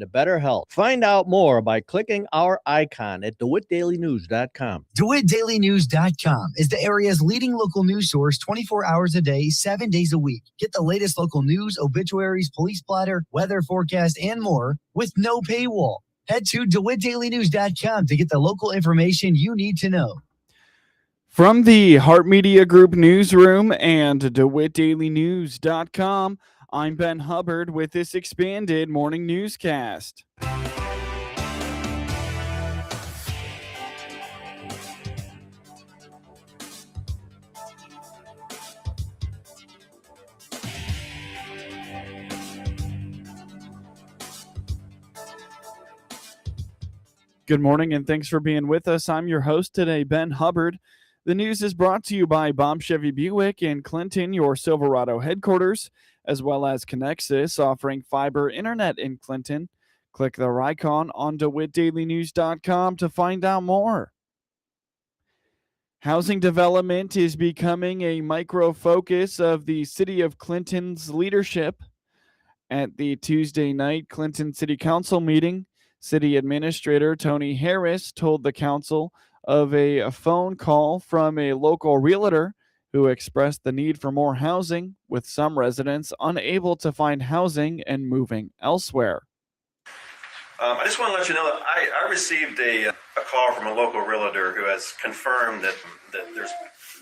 to better health. Find out more by clicking our icon at DeWittDailyNews.com. DeWittDailyNews.com is the area's leading local news source 24 hours a day, 7 days a week. Get the latest local news, obituaries, police blotter, weather forecast, and more with no paywall. Head to DeWittDailyNews.com to get the local information you need to know. From the Hart Media Group newsroom and DeWittDailyNews.com, I'm Ben Hubbard with this expanded morning newscast. Good morning and thanks for being with us. I'm your host today, Ben Hubbard. The news is brought to you by Bob Chevy Buick in Clinton, your Silverado headquarters, as well as Connexus, offering fiber internet in Clinton. Click their icon on DeWittDailyNews.com to find out more. Housing development is becoming a micro-focus of the City of Clinton's leadership. At the Tuesday night Clinton City Council meeting, City Administrator Tony Harris told the council of a phone call from a local realtor who expressed the need for more housing, with some residents unable to find housing and moving elsewhere. I just want to let you know that I received a call from a local realtor who has confirmed that there's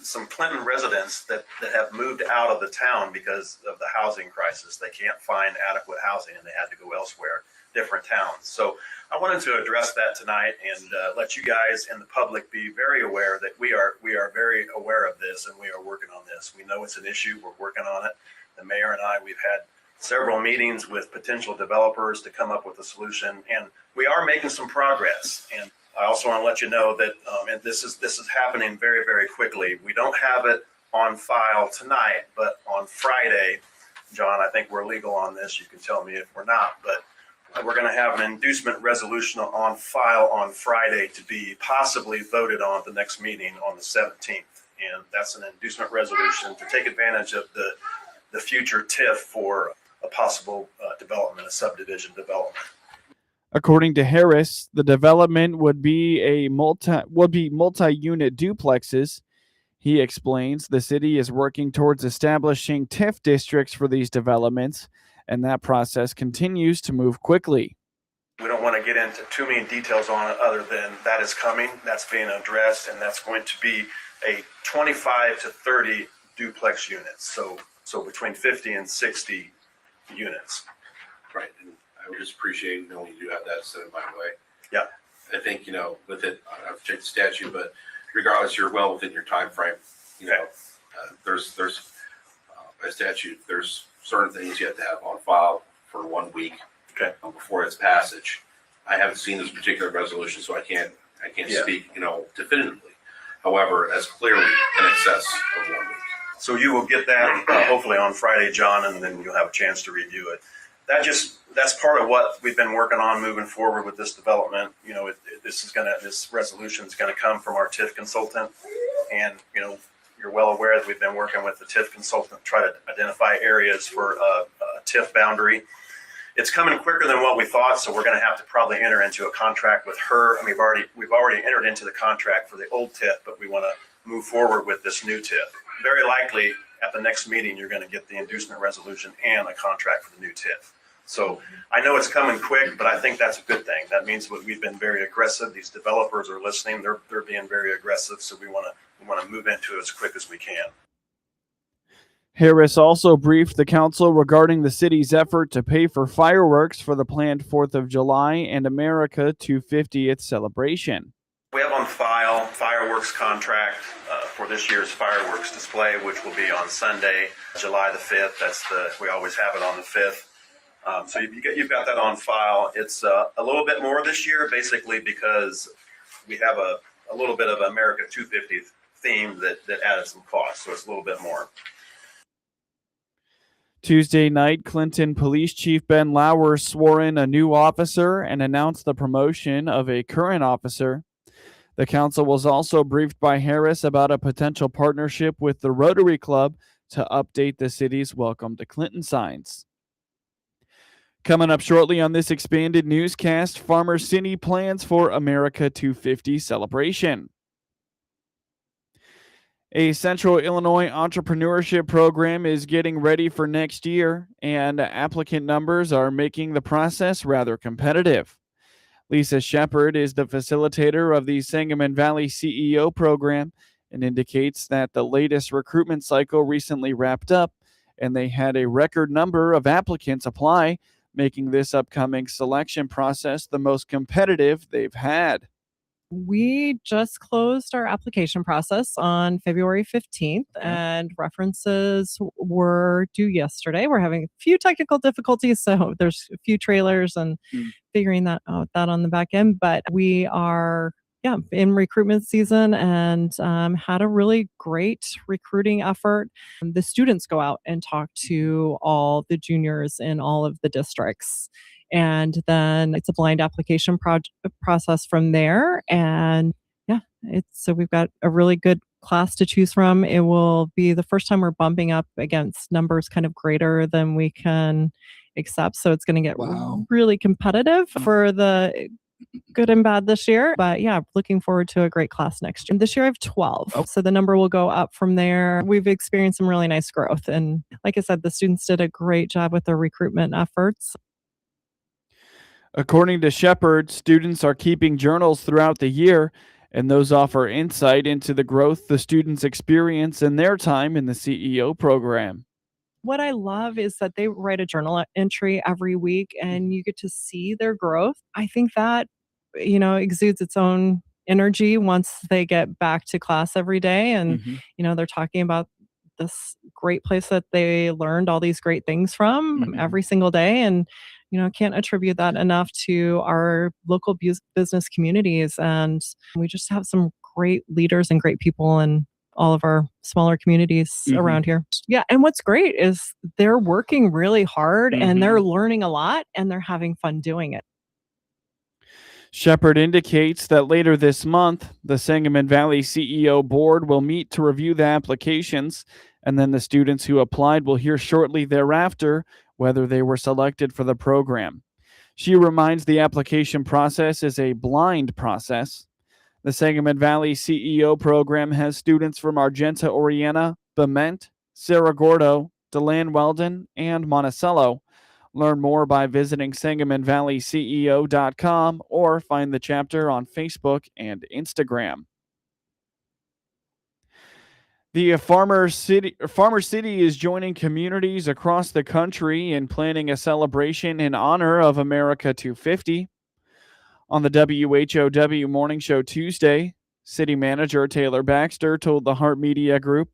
some Clinton residents that have moved out of the town because of the housing crisis. They can't find adequate housing and they had to go elsewhere, different towns. So I wanted to address that tonight and let you guys and the public be very aware that we are very aware of this and we are working on this. We know it's an issue. We're working on it. The mayor and I, we've had several meetings with potential developers to come up with a solution, and we are making some progress. And I also want to let you know that and this is happening very, very quickly. We don't have it on file tonight, but on Friday, John, I think we're legal on this. You can tell me if we're not, but we're going to have an inducement resolution on file on Friday to be possibly voted on at the next meeting on the 17th. And that's an inducement resolution to take advantage of the future TIF for a possible development, a subdivision development. According to Harris, the development would be multi-unit duplexes. He explains the city is working towards establishing TIF districts for these developments, and that process continues to move quickly. We don't want to get into too many details on it other than that is coming, that's being addressed, and that's going to be a 25 to 30 duplex units. So between 50 and 60 units. Right, and I would just appreciate knowing you do have that set in my way. Yeah. I think, with it, I have to check the statute, but regardless, you're well within your time frame. There's by statute, there's certain things you have to have on file for 1 week before its passage. I haven't seen this particular resolution, so I can't speak, definitively. However, as clearly in excess of 1 week. So you will get that hopefully on Friday, John, and then you'll have a chance to review it. That's part of what we've been working on moving forward with this development. This resolution is going to come from our TIF consultant, and you're well aware that we've been working with the TIF consultant to try to identify areas for a TIF boundary. It's coming quicker than what we thought, so we're going to have to probably enter into a contract with her. I mean, we've already entered into the contract for the old TIF, but we want to move forward with this new TIF. Very likely at the next meeting, you're going to get the inducement resolution and a contract for the new TIF. So I know it's coming quick, but I think that's a good thing. That means we've been very aggressive. These developers are listening. They're being very aggressive. So we want to move into it as quick as we can. Harris also briefed the council regarding the city's effort to pay for fireworks for the planned 4th of July and America 250th celebration. We have on file fireworks contract for this year's fireworks display, which will be on Sunday, July the 5th. We always have it on the 5th. So you've got that on file. It's a little bit more this year, basically because we have a little bit of America 250th theme that added some cost. So it's a little bit more. Tuesday night, Clinton Police Chief Ben Lauer swore in a new officer and announced the promotion of a current officer. The council was also briefed by Harris about a potential partnership with the Rotary Club to update the city's Welcome to Clinton signs. Coming up shortly on this expanded newscast, Farmer City plans for America 250 celebration. A Central Illinois entrepreneurship program is getting ready for next year, and applicant numbers are making the process rather competitive. Lisa Shepard is the facilitator of the Sangamon Valley CEO program and indicates that the latest recruitment cycle recently wrapped up, and they had a record number of applicants apply, making this upcoming selection process the most competitive they've had. We just closed our application process on February 15th, and references were due yesterday. We're having a few technical difficulties, so there's a few trailers and figuring that out on the back end. But we are in recruitment season and had a really great recruiting effort. The students go out and talk to all the juniors in all of the districts. And then it's a blind application process from there. And so we've got a really good class to choose from. It will be the first time we're bumping up against numbers kind of greater than we can accept. So it's going to get really competitive for the good and bad this year. But looking forward to a great class next year. This year I have 12. So the number will go up from there. We've experienced some really nice growth. And like I said, the students did a great job with their recruitment efforts. According to Shepard, students are keeping journals throughout the year, and those offer insight into the growth the students experience in their time in the CEO program. What I love is that they write a journal entry every week and you get to see their growth. I think that, exudes its own energy once they get back to class every day and, they're talking about this great place that they learned all these great things from every single day. And, can't attribute that enough to our local business communities. And we just have some great leaders and great people in all of our smaller communities around here. Yeah. And what's great is they're working really hard and they're learning a lot and they're having fun doing it. Shepard indicates that later this month, the Sangamon Valley CEO board will meet to review the applications, and then the students who applied will hear shortly thereafter whether they were selected for the program. She reminds the application process is a blind process. The Sangamon Valley CEO program has students from Argenta Oriana, Bement, Cerro Gordo, DeLand Weldon, and Monticello. Learn more by visiting SangamonValleyCEO.com or find the chapter on Facebook and Instagram. The Farmer City is joining communities across the country in planning a celebration in honor of America 250. On the WHOW Morning Show Tuesday, City Manager Taylor Baxter told the Hart Media Group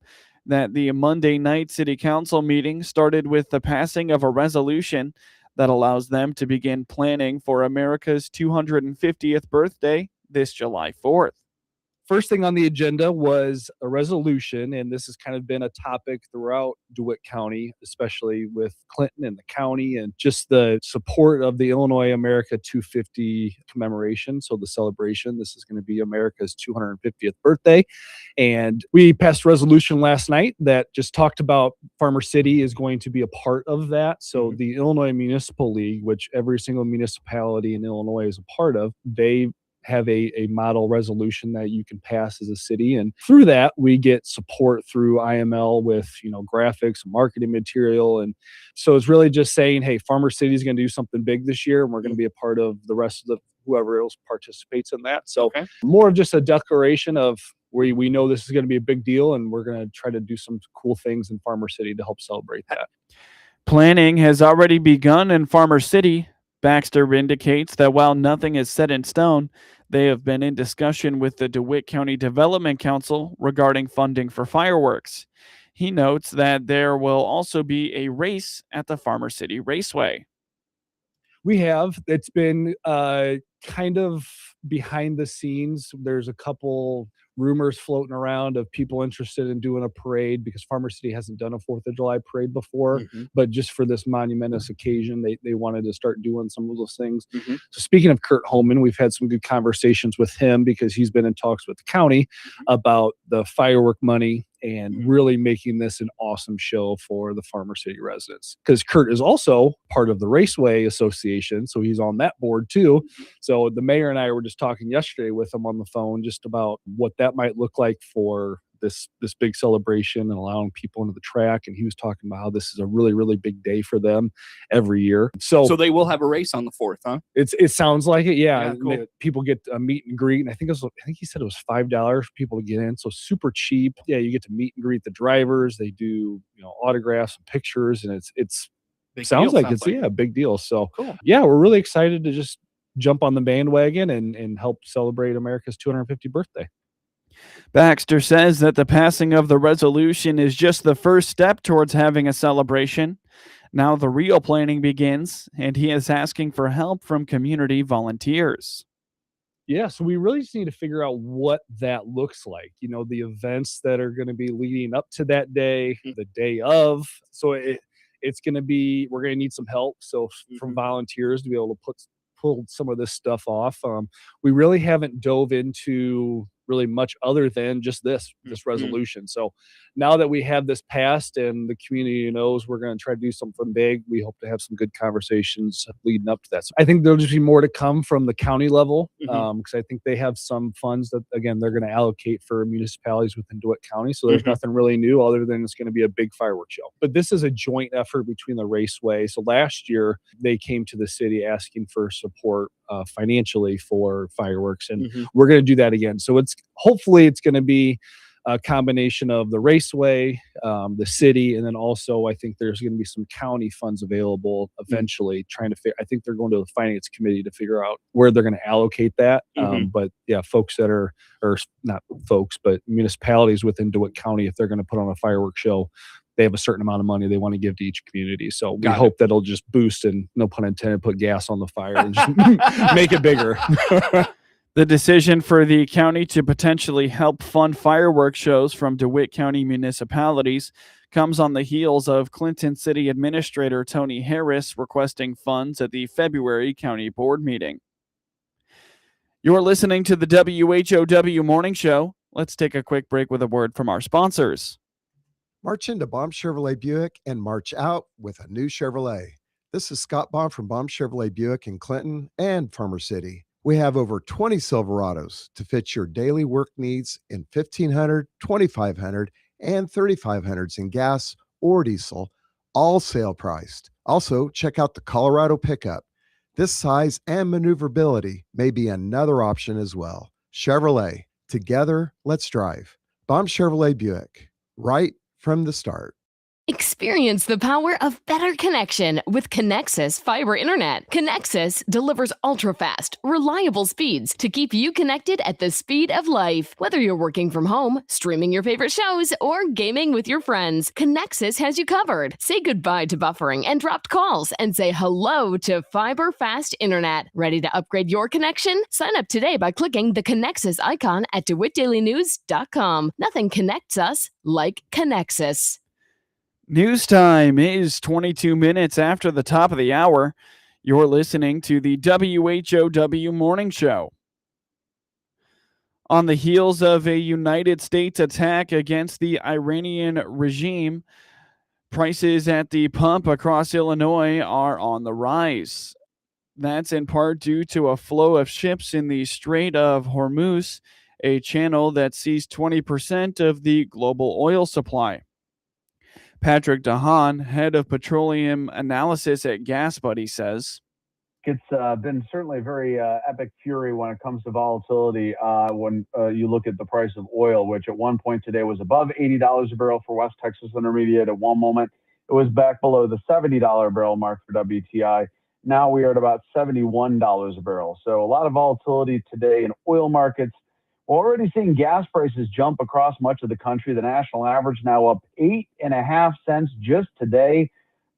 that the Monday night City Council meeting started with the passing of a resolution that allows them to begin planning for America's 250th birthday this July 4th. First thing on the agenda was a resolution, and this has kind of been a topic throughout DeWitt County, especially with Clinton and the county, and just the support of the Illinois America 250 commemoration. So the celebration, this is going to be America's 250th birthday. And we passed a resolution last night that just talked about Farmer City is going to be a part of that. So the Illinois Municipal League, which every single municipality in Illinois is a part of, they have a model resolution that you can pass as a city. And through that, we get support through IML with, graphics, marketing material. And so it's really just saying, hey, Farmer City is going to do something big this year, and we're going to be a part of the rest of whoever else participates in that. So more of just a declaration of where we know this is going to be a big deal, and we're going to try to do some cool things in Farmer City to help celebrate that. Planning has already begun in Farmer City. Baxter indicates that while nothing is set in stone, they have been in discussion with the DeWitt County Development Council regarding funding for fireworks. He notes that there will also be a race at the Farmer City Raceway. It's been kind of behind the scenes. There's a couple rumors floating around of people interested in doing a parade because Farmer City hasn't done a 4th of July parade before, but just for this monumentous occasion, they wanted to start doing some of those things. So speaking of Kurt Holman, we've had some good conversations with him because he's been in talks with the county about the firework money and really making this an awesome show for the Farmer City residents. Because Kurt is also part of the Raceway Association, so he's on that board too. So the mayor and I were just talking yesterday with him on the phone just about what that might look like for this big celebration and allowing people into the track. And he was talking about how this is a really, really big day for them every year. So they will have a race on the 4th, huh? It sounds like it. Yeah. Cool. People get a meet and greet. And I think he said it was $5 for people to get in. So super cheap. Yeah. You get to meet and greet the drivers. They do, autographs and pictures, and it's sounds like a big deal. So cool. Yeah, we're really excited to just jump on the bandwagon and help celebrate America's 250th birthday. Baxter says that the passing of the resolution is just the first step towards having a celebration. Now the real planning begins, and he is asking for help from community volunteers. Yeah, so we really just need to figure out what that looks like. The events that are going to be leading up to that day, the day of. So it's going to be, we're going to need some help. So from volunteers to be able to pull some of this stuff off. We really haven't dove into really much other than just this resolution. So now that we have this passed and the community knows we're going to try to do something big, we hope to have some good conversations leading up to that. So I think there'll just be more to come from the county level, because I think they have some funds that, again, they're going to allocate for municipalities within DeWitt County. So there's nothing really new other than it's going to be a big fireworks show. But this is a joint effort between the Raceway. So last year they came to the city asking for support financially for fireworks, and we're going to do that again. So hopefully it's going to be a combination of the Raceway, the city, and then also I think there's going to be some county funds available eventually. I think they're going to the finance committee to figure out where they're going to allocate that. But yeah, folks that are, or not folks, but municipalities within DeWitt County, if they're going to put on a fireworks show, they have a certain amount of money they want to give to each community. So we hope that it'll just boost and, no pun intended, put gas on the fire and just make it bigger. The decision for the county to potentially help fund fireworks shows from DeWitt County municipalities comes on the heels of Clinton City Administrator Tony Harris requesting funds at the February county board meeting. You're listening to the WHOW Morning Show. Let's take a quick break with a word from our sponsors. March into Baum Chevrolet Buick and march out with a new Chevrolet. This is Scott Baum from Baum Chevrolet Buick in Clinton and Farmer City. We have over 20 Silverados to fit your daily work needs in 1500, 2500, and 3500s in gas or diesel, all sale priced. Also, check out the Colorado pickup. This size and maneuverability may be another option as well. Chevrolet, together, let's drive. Baum Chevrolet Buick, right from the start. Experience the power of better connection with Connexus Fiber Internet. Connexus delivers ultra-fast, reliable speeds to keep you connected at the speed of life. Whether you're working from home, streaming your favorite shows, or gaming with your friends, Connexus has you covered. Say goodbye to buffering and dropped calls and say hello to fiber fast internet. Ready to upgrade your connection? Sign up today by clicking the Connexus icon at DeWittDailyNews.com. Nothing connects us like Connexus. News time is 22 minutes after the top of the hour. You're listening to the WHOW Morning Show. On the heels of a United States attack against the Iranian regime, prices at the pump across Illinois are on the rise. That's in part due to a flow of ships in the Strait of Hormuz, a channel that sees 20% of the global oil supply. Patrick DeHaan, head of petroleum analysis at Gas Buddy, says, It's been certainly a very epic fury when it comes to volatility when you look at the price of oil, which at one point today was above $80 a barrel for West Texas Intermediate. At one moment, it was back below the $70 a barrel mark for WTI. Now we are at about $71 a barrel. So a lot of volatility today in oil markets. We're already seeing gas prices jump across much of the country. The national average now up 8.5 cents just today.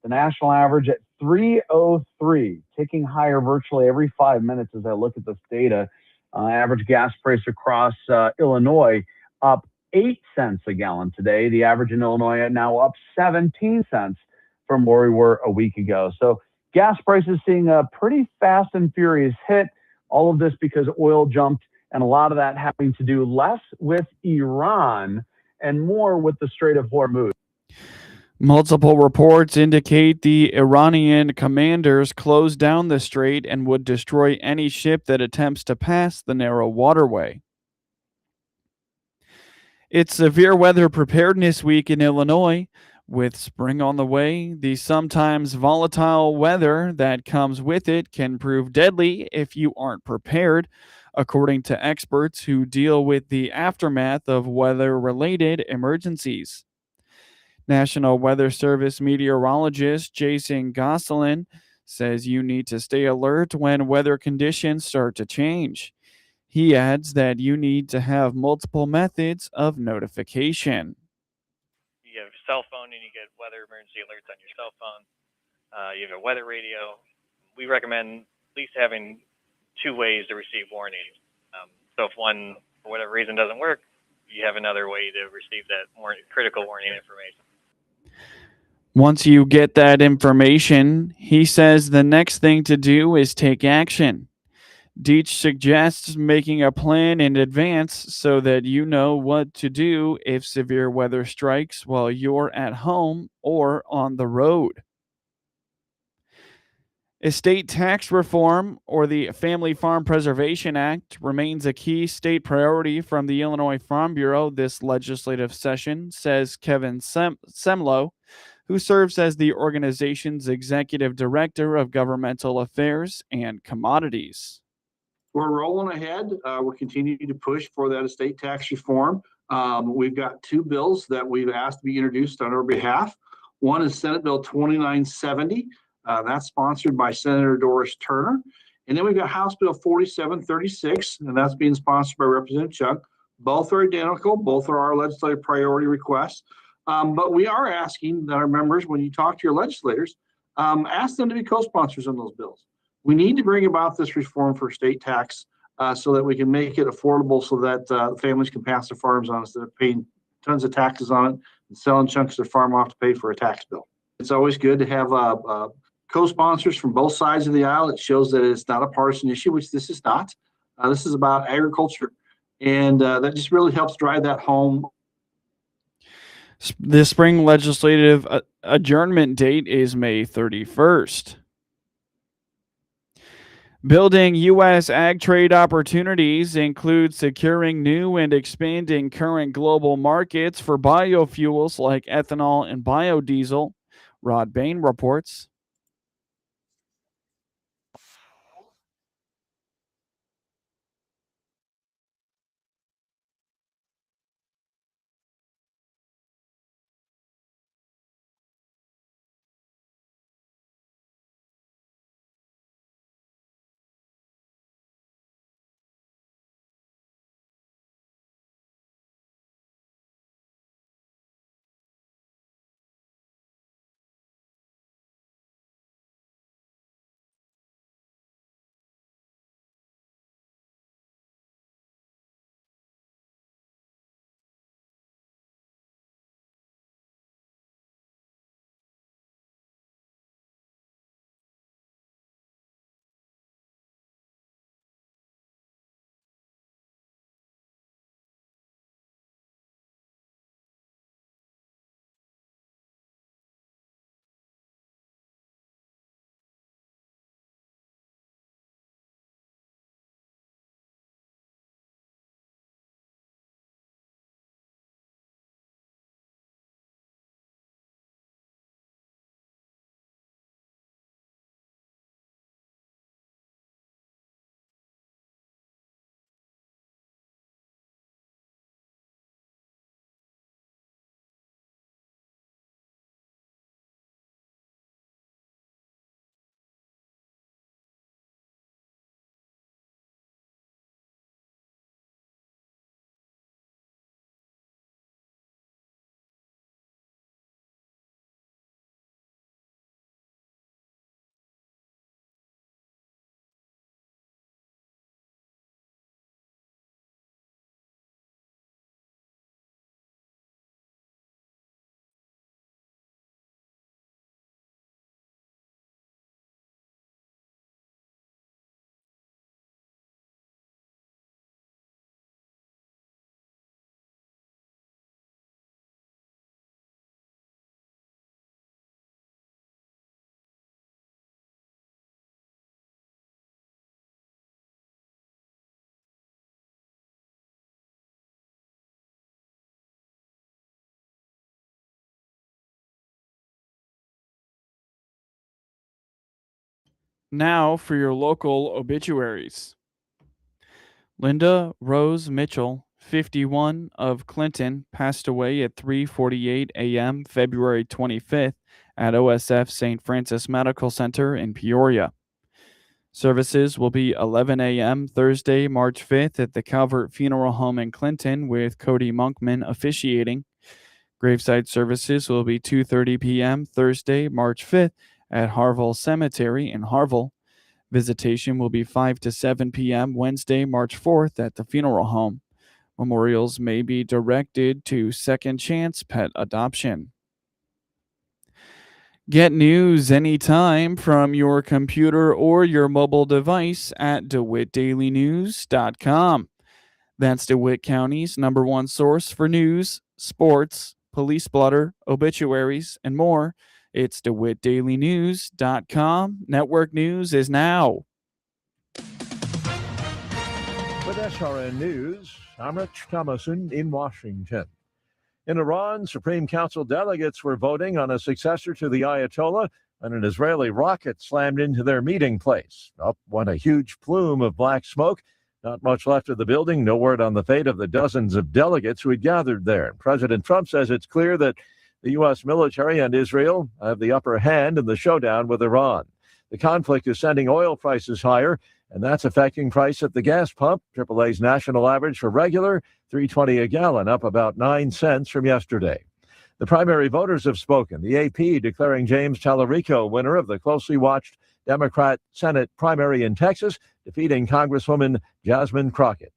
The national average at 3.03, ticking higher virtually every 5 minutes as I look at this data. Average gas price across Illinois up 8 cents a gallon today. The average in Illinois now up 17 cents from where we were a week ago. So gas prices seeing a pretty fast and furious hit. All of this because oil jumped, and a lot of that having to do less with Iran and more with the Strait of Hormuz. Multiple reports indicate the Iranian commanders closed down the strait and would destroy any ship that attempts to pass the narrow waterway. It's Severe Weather Preparedness Week in Illinois. With spring on the way, the sometimes volatile weather that comes with it can prove deadly if you aren't prepared, according to experts who deal with the aftermath of weather-related emergencies. National Weather Service meteorologist Jason Gosselin says you need to stay alert when weather conditions start to change. He adds that you need to have multiple methods of notification. You have your cell phone and you get weather emergency alerts on your cell phone. You have a weather radio. We recommend at least having 2 ways to receive warnings. So if one, for whatever reason, doesn't work, you have another way to receive that more critical warning information. Once you get that information, he says the next thing to do is take action. Deach suggests making a plan in advance so that you know what to do if severe weather strikes while you're at home or on the road. Estate tax reform, or the Family Farm Preservation Act, remains a key state priority from the Illinois Farm Bureau this legislative session, says Kevin Semlo, who serves as the organization's executive director of governmental affairs and commodities. We're rolling ahead. We're continuing to push for that estate tax reform. We've got 2 bills that we've asked to be introduced on our behalf. One is Senate Bill 2970. That's sponsored by Senator Doris Turner. And then we've got House Bill 4736, and that's being sponsored by Representative Chuck. Both are identical. Both are our legislative priority requests. But we are asking that our members, when you talk to your legislators, ask them to be co-sponsors on those bills. We need to bring about this reform for state tax so that we can make it affordable so that families can pass their farms on instead of paying tons of taxes on it and selling chunks of their farm off to pay for a tax bill. It's always good to have co-sponsors from both sides of the aisle. It shows that it's not a partisan issue, which this is not. This is about agriculture, and that just really helps drive that home. The spring legislative adjournment date is May 31st. Building U.S. ag trade opportunities includes securing new and expanding current global markets for biofuels like ethanol and biodiesel, Rod Bain reports. Now for your local obituaries. Linda Rose Mitchell, 51, of Clinton, passed away at 3:48 a.m. February 25th at OSF St. Francis Medical Center in Peoria. Services will be 11 a.m. Thursday, March 5th at the Calvert Funeral Home in Clinton with Cody Monkman officiating. Graveside services will be 2:30 p.m. Thursday, March 5th at Harville Cemetery in Harville. Visitation will be 5 to 7 p.m. Wednesday, March 4th at the funeral home. Memorials may be directed to Second Chance Pet Adoption. Get news anytime from your computer or your mobile device at DeWittDailyNews.com. That's DeWitt County's #1 source for news, sports, police blotter, obituaries, and more. It's DeWittDailyNews.com. Network news is now. With SRN News, I'm Rich Thomason in Washington. In Iran, Supreme Council delegates were voting on a successor to the Ayatollah when an Israeli rocket slammed into their meeting place. Up went a huge plume of black smoke. Not much left of the building. No word on the fate of the dozens of delegates who had gathered there. President Trump says it's clear that the U.S. military and Israel have the upper hand in the showdown with Iran. The conflict is sending oil prices higher, and that's affecting price at the gas pump. AAA's national average for regular, $3.20 a gallon, up about 9 cents from yesterday. The primary voters have spoken. The AP declaring James Tallarico winner of the closely watched Democrat Senate primary in Texas, defeating Congresswoman Jasmine Crockett.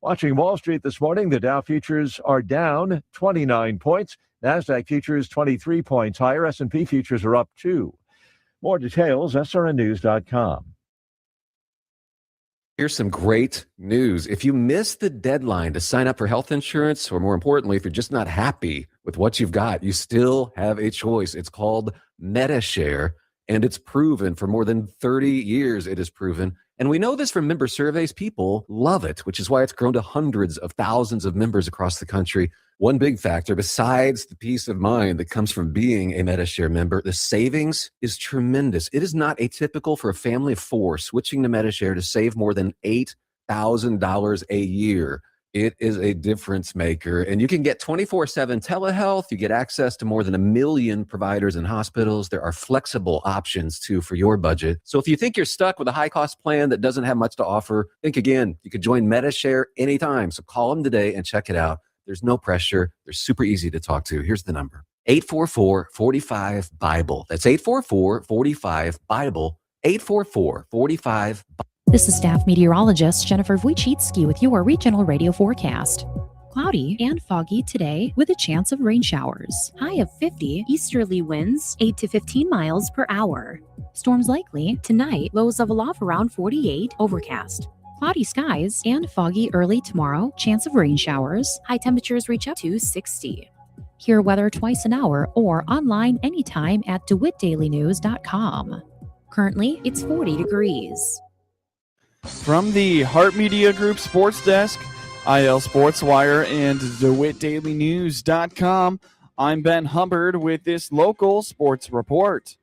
Watching Wall Street this morning, the Dow futures are down 29 points. NASDAQ futures 23 points higher. S&P futures are up 2. More details, srnnews.com. Here's some great news. If you missed the deadline to sign up for health insurance, or more importantly, if you're just not happy with what you've got, you still have a choice. It's called MediShare, and it's proven for more than 30 years. It is proven. And we know this from member surveys. People love it, which is why it's grown to hundreds of thousands of members across the country. One big factor, besides the peace of mind that comes from being a MediShare member, the savings is tremendous. It is not atypical for a family of 4 switching to MediShare to save more than $8,000 a year. It is a difference maker. And you can get 24/7 telehealth. You get access to more than 1 million providers and hospitals. There are flexible options, too, for your budget. So if you think you're stuck with a high-cost plan that doesn't have much to offer, think again. You could join MediShare anytime. So call them today and check it out. There's no pressure. They're super easy to talk to. Here's the number. 844-45-BIBLE. That's 844-45-BIBLE. 844-45-BIBLE. This is staff meteorologist Jennifer Wojcicki with your regional radio forecast. Cloudy and foggy today with a chance of rain showers. High of 50, easterly winds 8 to 15 miles per hour. Storms likely tonight, lows of aloft around 48, overcast. Cloudy skies and foggy early tomorrow, chance of rain showers. High temperatures reach up to 60. Hear weather twice an hour or online anytime at DeWittDailyNews.com. Currently, it's 40 degrees. From the Hart Media Group Sports Desk, IL Sports Wire, and DeWittDailyNews.com, I'm Ben Hubbard with this local sports report.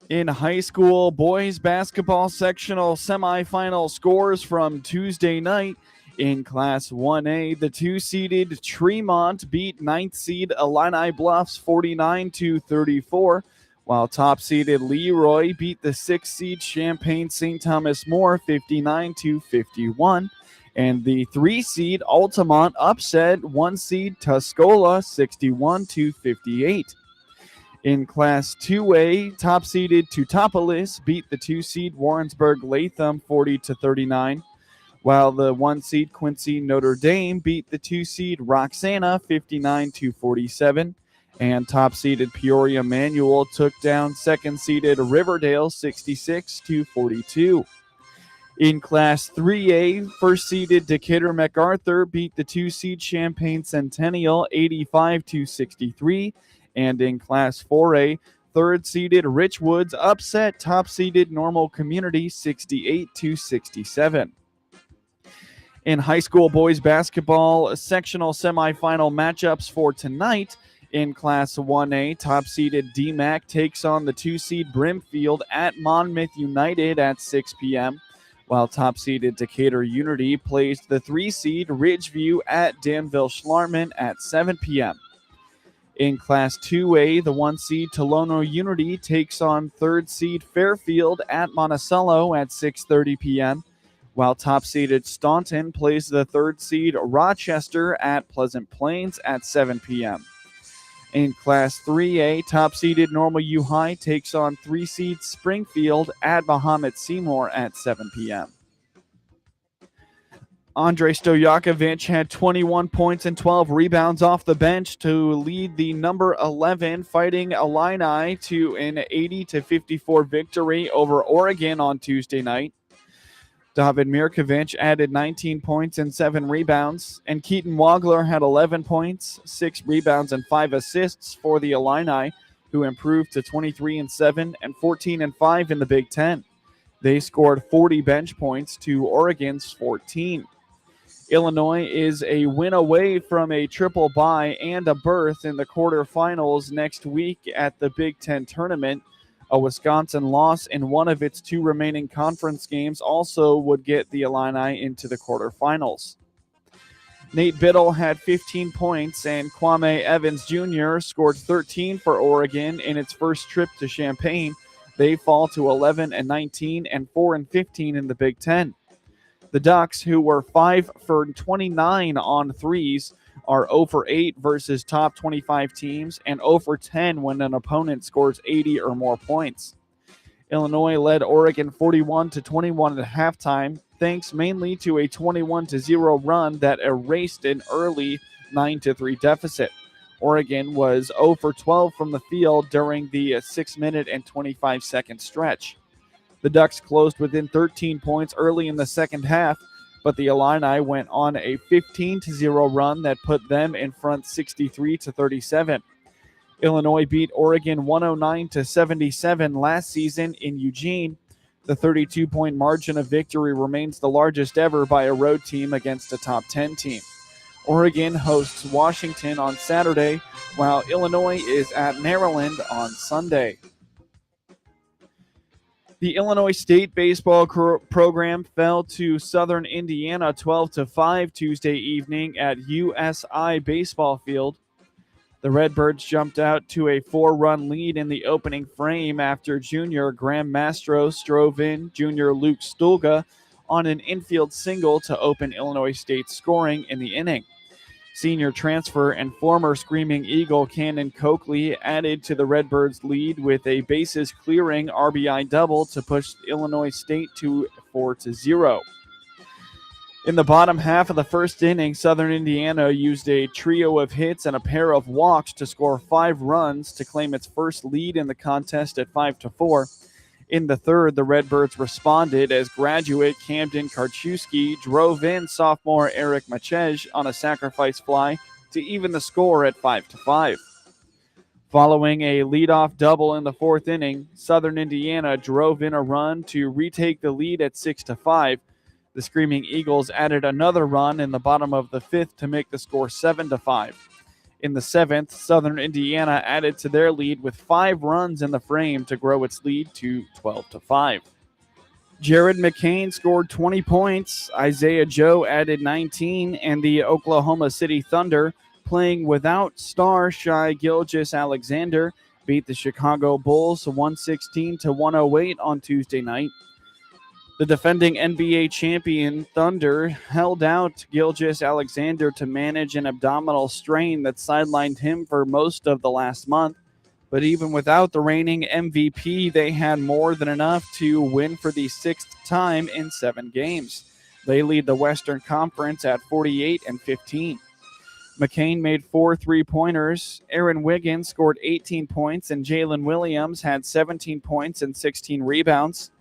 In high school boys basketball sectional semifinal scores from Tuesday night, in Class 1A, the 2-seeded Tremont beat 9th seed Illini Bluffs 49-34, while top-seeded Leroy beat the 6th seed Champaign St. Thomas More 59-51, and the 3-seed Altamont upset 1-seed Tuscola 61-58. In Class 2A, top-seeded Teutopolis beat the 2-seed Warrensburg Latham 40-39, while the 1-seed Quincy Notre Dame beat the 2-seed Roxana 59-47, and top-seeded Peoria Manual took down 2nd-seeded Riverdale 66-42. In Class 3A, 1st-seeded Decatur MacArthur beat the 2-seed Champaign Centennial 85-63, and in Class 4A, 3rd-seeded Richwoods upset top-seeded Normal Community 68-67. In high school boys basketball sectional semifinal matchups for tonight, In Class 1A, top-seeded DMAC takes on the 2-seed Brimfield at Monmouth United at 6 p.m., while top-seeded Decatur Unity plays the 3-seed Ridgeview at Danville Schlarman at 7 p.m. In Class 2A, the 1-seed Tolono Unity takes on 3rd-seed Fairfield at Monticello at 6:30 p.m., while top-seeded Staunton plays the 3rd-seed Rochester at Pleasant Plains at 7 p.m. In Class 3A, top-seeded Normal U High takes on 3-seed Springfield at Mahomet Seymour at 7 p.m. Andrei Stojakovic had 21 points and 12 rebounds off the bench to lead the number 11 Fighting Illini to an 80-54 victory over Oregon on Tuesday night. David Mirkovic added 19 points and 7 rebounds, and Keaton Wagler had 11 points, 6 rebounds, and 5 assists for the Illini, who improved to 23-7 and 14-5 in the Big Ten. They scored 40 bench points to Oregon's 14. Illinois is a win away from a triple bye and a berth in the quarterfinals next week at the Big Ten tournament. A Wisconsin loss in one of its 2 remaining conference games also would get the Illini into the quarterfinals. Nate Biddle had 15 points, and Kwame Evans Jr. scored 13 for Oregon in its first trip to Champaign. They fall to 11-19 and 4-15 in the Big Ten. The Ducks, who were 5 for 29 on threes, are 0 for 8 versus top 25 teams and 0 for 10 when an opponent scores 80 or more points. Illinois led Oregon 41-21 at halftime, thanks mainly to a 21-0 run that erased an early 9-3 deficit. Oregon was 0 for 12 from the field during the 6-minute and 25-second stretch. The Ducks closed within 13 points early in the second half, but the Illini went on a 15-0 run that put them in front 63-37. Illinois beat Oregon 109-77 last season in Eugene. The 32-point margin of victory remains the largest ever by a road team against a top 10 team. Oregon hosts Washington on Saturday, while Illinois is at Maryland on Sunday. The Illinois State baseball program fell to Southern Indiana 12-5 Tuesday evening at USI Baseball Field. The Redbirds jumped out to a 4-run lead in the opening frame after junior Graham Mastros drove in junior Luke Stulga on an infield single to open Illinois State's scoring in the inning. Senior transfer and former Screaming Eagle Cannon Coakley added to the Redbirds' lead with a bases-clearing RBI double to push Illinois State to 4-0. In the bottom half of the first inning, Southern Indiana used a trio of hits and a pair of walks to score 5 runs to claim its first lead in the contest at 5-4. In the third, the Redbirds responded as graduate Camden Karchewski drove in sophomore Eric Machej on a sacrifice fly to even the score at 5-5. Following a leadoff double in the fourth inning, Southern Indiana drove in a run to retake the lead at 6-5. The Screaming Eagles added another run in the bottom of the fifth to make the score 7-5. In the seventh, Southern Indiana added to their lead with 5 runs in the frame to grow its lead to 12-5. Jared McCain scored 20 points, Isaiah Joe added 19, and the Oklahoma City Thunder, playing without star Shai Gilgeous-Alexander, beat the Chicago Bulls 116-108 on Tuesday night. The defending NBA champion Thunder held out Gilgeous-Alexander to manage an abdominal strain that sidelined him for most of the last month. But even without the reigning MVP, they had more than enough to win for the 6th time in 7 games. They lead the Western Conference at 48-15. McCain made 4 3-pointers. Aaron Wiggins scored 18 points, and Jalen Williams had 17 points and 16 rebounds.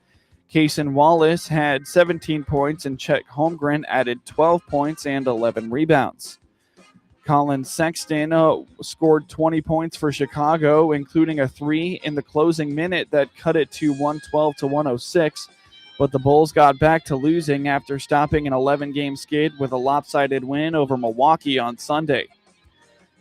Cason Wallace had 17 points, and Chet Holmgren added 12 points and 11 rebounds. Colin Sexton scored 20 points for Chicago, including a 3 in the closing minute that cut it to 112-106, but the Bulls got back to losing after stopping an 11-game skid with a lopsided win over Milwaukee on Sunday.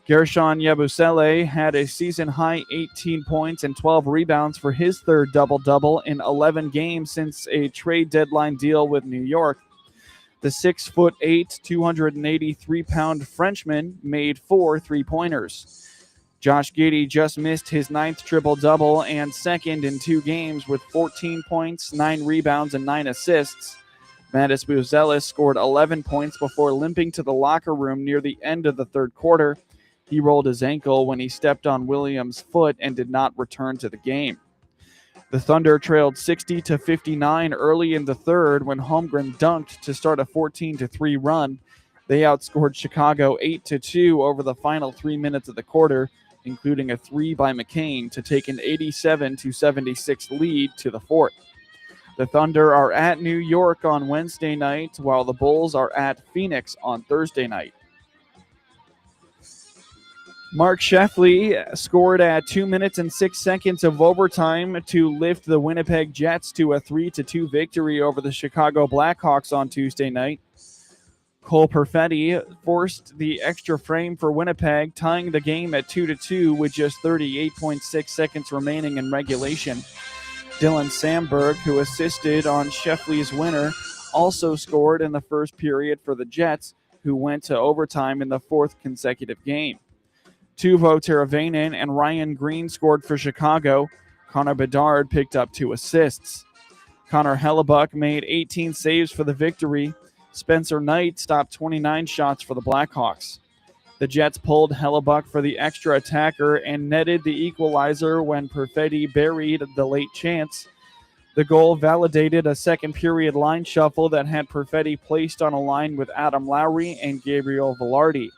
Gershon Yabusele had a season-high 18 points and 12 rebounds for his third double-double in 11 games since a trade deadline deal with New York. The 6'8", 283-pound Frenchman made 4 three-pointers. Josh Giddey just missed his 9th triple-double and second in 2 games with 14 points, 9 rebounds, and 9 assists. Mattis Buzelis scored 11 points before limping to the locker room near the end of the third quarter. He rolled his ankle when he stepped on Williams' foot and did not return to the game. The Thunder trailed 60-59 early in the third when Holmgren dunked to start a 14-3 run. They outscored Chicago 8-2 over the final 3 minutes of the quarter, including a 3 by McCain to take an 87-76 lead to the fourth. The Thunder are at New York on Wednesday night, while the Bulls are at Phoenix on Thursday night. Mark Sheffley scored at 2 minutes and 6 seconds of overtime to lift the Winnipeg Jets to a 3-2 victory over the Chicago Blackhawks on Tuesday night. Cole Perfetti forced the extra frame for Winnipeg, tying the game at 2-2 with just 38.6 seconds remaining in regulation. Dylan Sandberg, who assisted on Sheffley's winner, also scored in the first period for the Jets, who went to overtime in the 4th consecutive game. Teuvo Teravainen and Ryan Green scored for Chicago. Connor Bedard picked up 2 assists. Connor Hellebuck made 18 saves for the victory. Spencer Knight stopped 29 shots for the Blackhawks. The Jets pulled Hellebuck for the extra attacker and netted the equalizer when Perfetti buried the late chance. The goal validated a second-period line shuffle that had Perfetti placed on a line with Adam Lowry and Gabriel Velarde.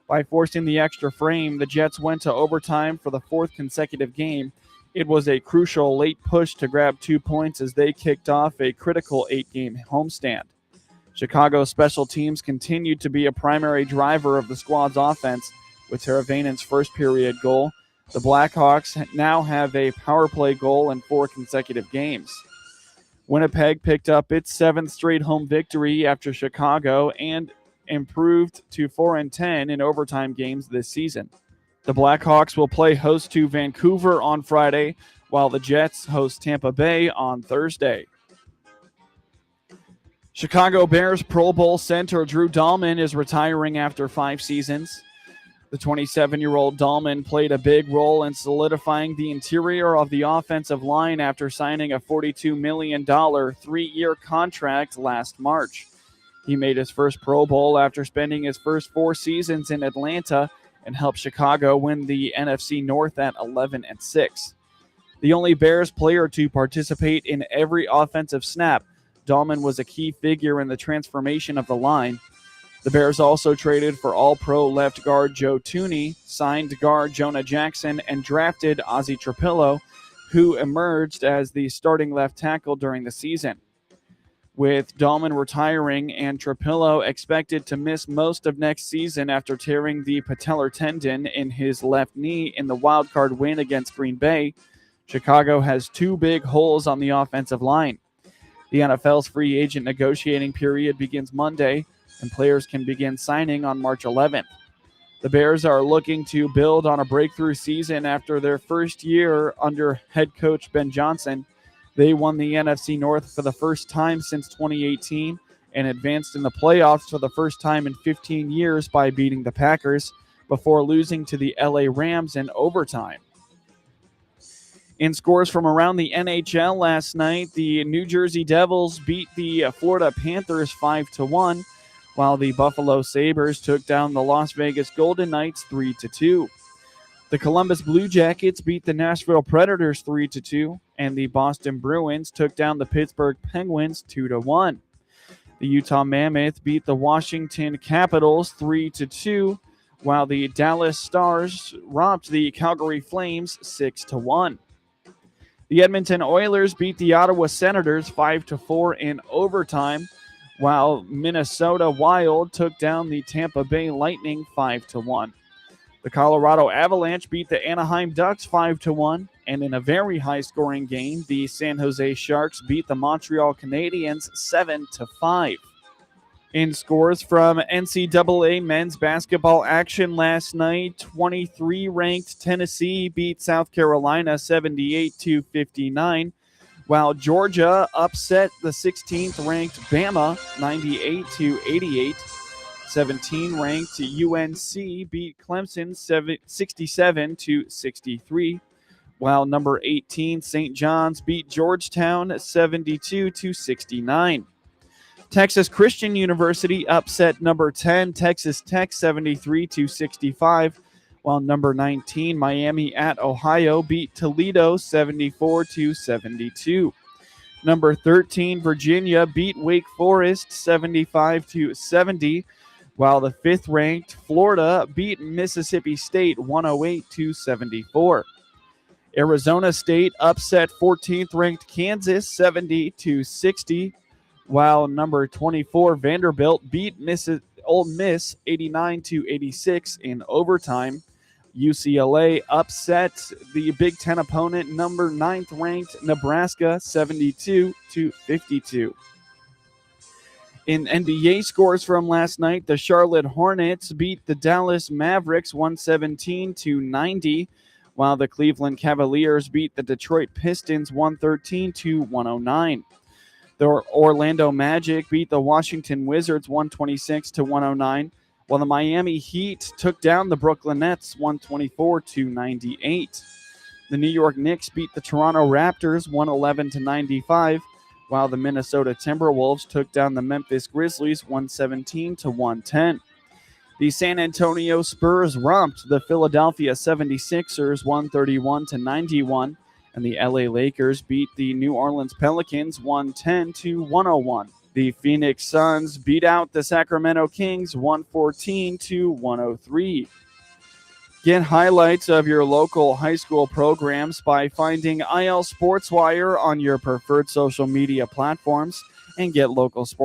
By forcing the extra frame, the Jets went to overtime for the 4th consecutive game. It was a crucial late push to grab 2 points as they kicked off a critical 8-game homestand. Chicago's special teams continued to be a primary driver of the squad's offense with Teravainen's first-period goal. The Blackhawks now have a power play goal in 4 consecutive games. Winnipeg picked up its 7th straight home victory after Chicago and improved to 4-10 in overtime games this season. The Blackhawks will play host to Vancouver on Friday, while the Jets host Tampa Bay on Thursday. Chicago Bears Pro Bowl center Drew Dalman is retiring after 5 seasons. The 27-year-old Dalman played a big role in solidifying the interior of the offensive line after signing a $42 million 3-year contract last March. He made his first Pro Bowl after spending his first 4 seasons in Atlanta and helped Chicago win the NFC North at 11-6. The only Bears player to participate in every offensive snap, Dalman was a key figure in the transformation of the line. The Bears also traded for All-Pro left guard Joe Thuney, signed guard Jonah Jackson, and drafted Ozzie Trapillo, who emerged as the starting left tackle during the season. With Dalman retiring and Trapillo expected to miss most of next season after tearing the patellar tendon in his left knee in the wildcard win against Green Bay, Chicago has 2 big holes on the offensive line. The NFL's free agent negotiating period begins Monday, and players can begin signing on March 11th. The Bears are looking to build on a breakthrough season after their first year under head coach Ben Johnson. They won the NFC North for the first time since 2018 and advanced in the playoffs for the first time in 15 years by beating the Packers before losing to the LA Rams in overtime. In scores from around the NHL last night, the New Jersey Devils beat the Florida Panthers 5-1, while the Buffalo Sabres took down the Las Vegas Golden Knights 3-2. The Columbus Blue Jackets beat the Nashville Predators 3-2, and the Boston Bruins took down the Pittsburgh Penguins 2-1. The Utah Mammoth beat the Washington Capitals 3-2, while the Dallas Stars robbed the Calgary Flames 6-1. The Edmonton Oilers beat the Ottawa Senators 5-4 in overtime, while Minnesota Wild took down the Tampa Bay Lightning 5-1. The Colorado Avalanche beat the Anaheim Ducks 5-1, and in a very high-scoring game, the San Jose Sharks beat the Montreal Canadiens 7-5. In scores from NCAA men's basketball action last night, 23-ranked Tennessee beat South Carolina 78-59, while Georgia upset the 16th-ranked Bama 98-88. 17-ranked UNC beat Clemson 67-63, while number 18 St. John's beat Georgetown 72-69. Texas Christian University upset number 10 Texas Tech 73-65, while number 19 Miami at Ohio beat Toledo 74-72. Number 13 Virginia beat Wake Forest 75-70, while the 5th-ranked Florida beat Mississippi State 108-74. Arizona State upset 14th-ranked Kansas 70-60, while number 24 Vanderbilt beat Ole Miss 89-86 in overtime. UCLA upset the Big Ten opponent, number 9th-ranked Nebraska 72-52. In NBA scores from last night, the Charlotte Hornets beat the Dallas Mavericks 117-90, while the Cleveland Cavaliers beat the Detroit Pistons 113-109. The Orlando Magic beat the Washington Wizards 126-109, while the Miami Heat took down the Brooklyn Nets 124-98. The New York Knicks beat the Toronto Raptors 111-95, while the Minnesota Timberwolves took down the Memphis Grizzlies 117-110. The San Antonio Spurs romped the Philadelphia 76ers 131-91, and the LA Lakers beat the New Orleans Pelicans 110-101. The Phoenix Suns beat out the Sacramento Kings 114-103. Get highlights of your local high school programs by finding IL SportsWire on your preferred social media platforms and get local sports